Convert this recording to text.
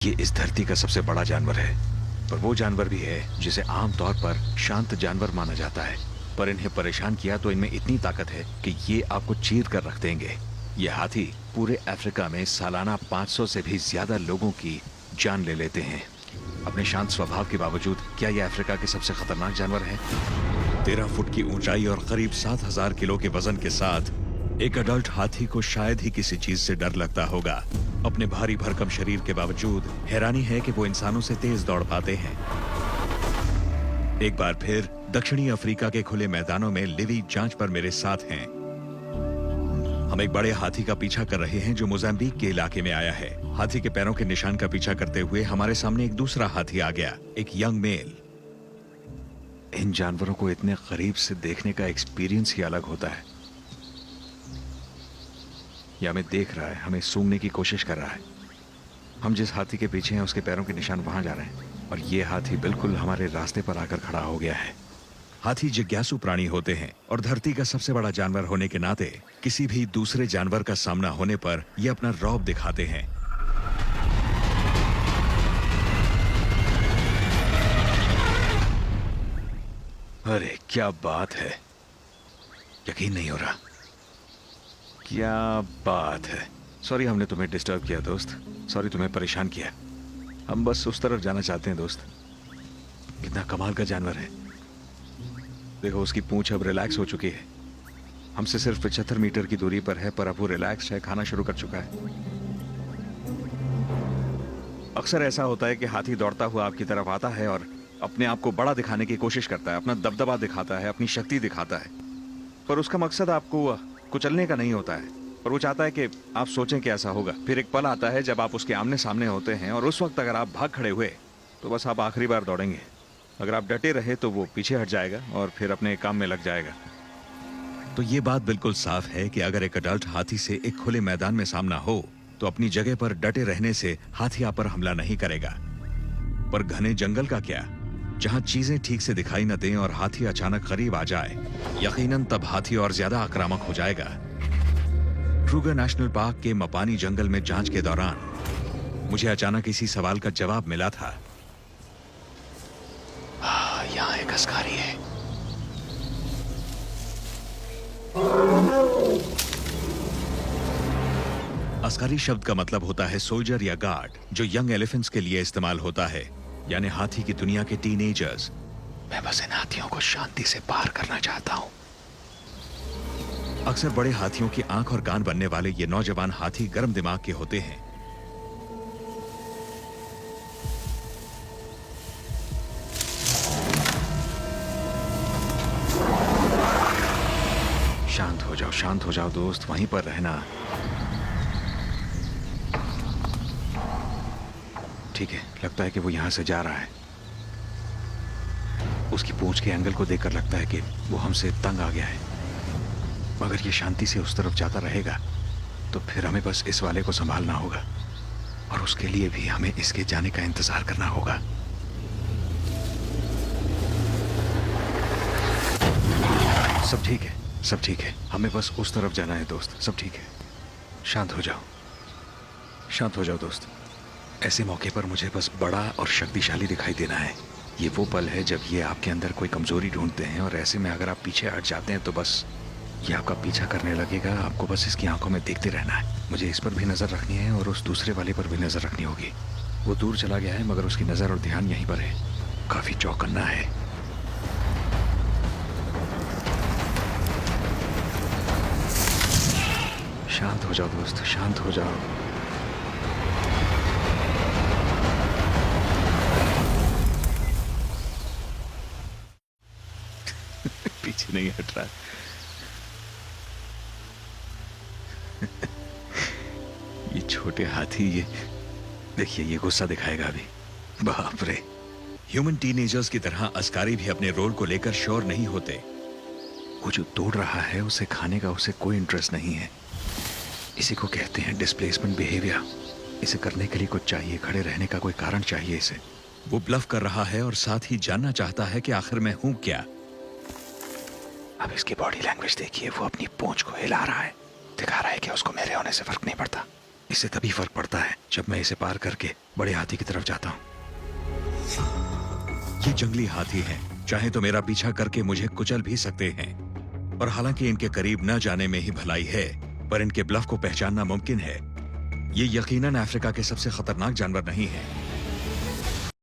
ये इस धरती का सबसे बड़ा जानवर है, पर वो जानवर भी है जिसे आमतौर पर शांत जानवर माना जाता है। पर इन्हें परेशान किया तो इनमें इतनी ताकत है कि ये आपको चीर कर रख देंगे। ये हाथी पूरे अफ्रीका में सालाना 500 से भी ज्यादा लोगों की जान ले लेते हैं। अपने शांत स्वभाव के बावजूद क्या ये अफ्रीका के सबसे खतरनाक जानवर है? 13 फुट की ऊंचाई और करीब 7000 किलो के वजन के साथ एक अडल्ट हाथी को शायद ही किसी चीज से डर लगता होगा। अपने भारी भरकम शरीर के बावजूद हैरानी है कि वो इंसानों से तेज दौड़ पाते हैं। एक बार फिर दक्षिणी अफ्रीका के खुले मैदानों में लिवी जांच पर मेरे साथ हैं। हम एक बड़े हाथी का पीछा कर रहे हैं जो मोजाम्बिक के इलाके में आया है। हाथी के पैरों के निशान का पीछा करते हुए हमारे सामने एक दूसरा हाथी आ गया, एक यंग मेल। इन जानवरों को इतने करीब से देखने का एक्सपीरियंस ही अलग होता है। ये हमें देख रहा है, हमें सूंघने की कोशिश कर रहा है। हम जिस हाथी के पीछे हैं उसके पैरों के निशान वहां जा रहे हैं और ये हाथी बिल्कुल हमारे रास्ते पर आकर खड़ा हो गया है। हाथी जिज्ञासु प्राणी होते हैं और धरती का सबसे बड़ा जानवर होने के नाते किसी भी दूसरे जानवर का सामना होने पर ये अपना रौब दिखाते हैं। अरे क्या बात है, यकीन नहीं हो रहा। क्या बात है। सॉरी हमने तुम्हें डिस्टर्ब किया दोस्त, सॉरी तुम्हें परेशान किया। हम बस उस तरफ जाना चाहते हैं दोस्त। कितना कमाल का जानवर है। देखो उसकी पूंछ अब रिलैक्स हो चुकी है। हमसे सिर्फ 75 मीटर की दूरी पर है, पर अब वो रिलैक्स है, खाना शुरू कर चुका है। अक्सर ऐसा होता है कि हाथी दौड़ता हुआ आपकी तरफ आता है और अपने आप को बड़ा दिखाने की कोशिश करता है, अपना दबदबा दिखाता है, अपनी शक्ति दिखाता है। पर उसका मकसद आपको कुचलने का नहीं होता है, पर वो चाहता है कि आप सोचें कि ऐसा होगा। फिर एक पल आता है जब आप उसके आमने सामने होते हैं और उस वक्त अगर आप भाग खड़े हुए तो बस आप आखिरी बार दौड़ेंगे। अगर आप डटे रहे तो वो पीछे हट जाएगा और फिर अपने काम में लग जाएगा। तो ये बात बिल्कुल साफ है कि अगर एक अडल्ट हाथी से एक खुले मैदान में सामना हो तो अपनी जगह पर डटे रहने से हाथी आप पर हमला नहीं करेगा। पर घने जंगल का क्या, जहां चीजें ठीक से दिखाई न दें और हाथी अचानक करीब आ जाए, यकीनन तब हाथी और ज्यादा आक्रामक हो जाएगा। क्रूगर नेशनल पार्क के मपानी जंगल में जांच के दौरान मुझे अचानक इसी सवाल का जवाब मिला था। यहाँ एक अस्कारी है। अस्कारी शब्द का मतलब होता है सोल्जर या गार्ड, जो यंग एलिफेंट्स के लिए इस्तेमाल होता है, यानी हाथी की दुनिया के टीनेजर्स। मैं बस इन हाथियों को शांति से पार करना चाहता हूं। अक्सर बड़े हाथियों की आंख और कान बनने वाले ये नौजवान हाथी गर्म दिमाग के होते हैं। शांत हो जाओ दोस्त, वहीं पर रहना। ठीक है, लगता है कि वो यहां से जा रहा है। उसकी पूंछ के एंगल को देखकर लगता है कि वो हमसे तंग आ गया है। मगर ये शांति से उस तरफ जाता रहेगा तो फिर हमें बस इस वाले को संभालना होगा और उसके लिए भी हमें इसके जाने का इंतजार करना होगा। सब ठीक है, सब ठीक है, हमें बस उस तरफ जाना है दोस्त, सब ठीक है। शांत हो जाओ, शांत हो जाओ दोस्त। ऐसे मौके पर मुझे बस बड़ा और शक्तिशाली दिखाई देना है। ये वो पल है जब ये आपके अंदर कोई कमजोरी ढूंढते हैं और ऐसे में अगर आप पीछे हट जाते हैं तो बस ये आपका पीछा करने लगेगा। आपको बस इसकी आंखों में देखते रहना है। मुझे इस पर भी नजर रखनी है और उस दूसरे वाले पर भी नजर रखनी होगी। वो दूर चला गया है मगर उसकी नजर और ध्यान यहीं पर है। काफी चौकन्ना है। शांत हो जाओ दोस्त, शांत हो जाओ। पीछे नहीं हट रहा। ये छोटे हाथी, ये देखिए, ये गुस्सा दिखाएगा अभी। बाप रे। ह्यूमन टीनेजर्स की तरह अस्कारी भी अपने रोल को लेकर श्योर नहीं होते। वो जो दौड़ रहा है उसे खाने का उसे कोई इंटरेस्ट नहीं है। इसी को कहते हैं डिस्प्लेसमेंट बिहेवियर। इसे करने के लिए कुछ चाहिए, खड़े रहने का कोई कारण चाहिए इसे। वो ब्लफ कर रहा है और साथ ही जानना चाहता है कि आखिर मैं हूं क्या। अब इसकी बॉडी लैंग्वेज देखिए, वो अपनी पूंछ को हिला रहा है, दिखा रहा है कि उसको मेरे होने से फर्क नहीं पड़ता। इसे तभी फर्क पड़ता है जब मैं इसे पार करके बड़े हाथी की तरफ जाता हूँ। ये जंगली हाथी हैं, चाहे तो मेरा पीछा करके मुझे कुचल भी सकते हैं। और हालांकि इनके करीब न जाने में ही भलाई है, पर इनके ब्लफ को पहचानना मुमकिन है। ये यकीनन अफ्रीका के सबसे खतरनाक जानवर नहीं है।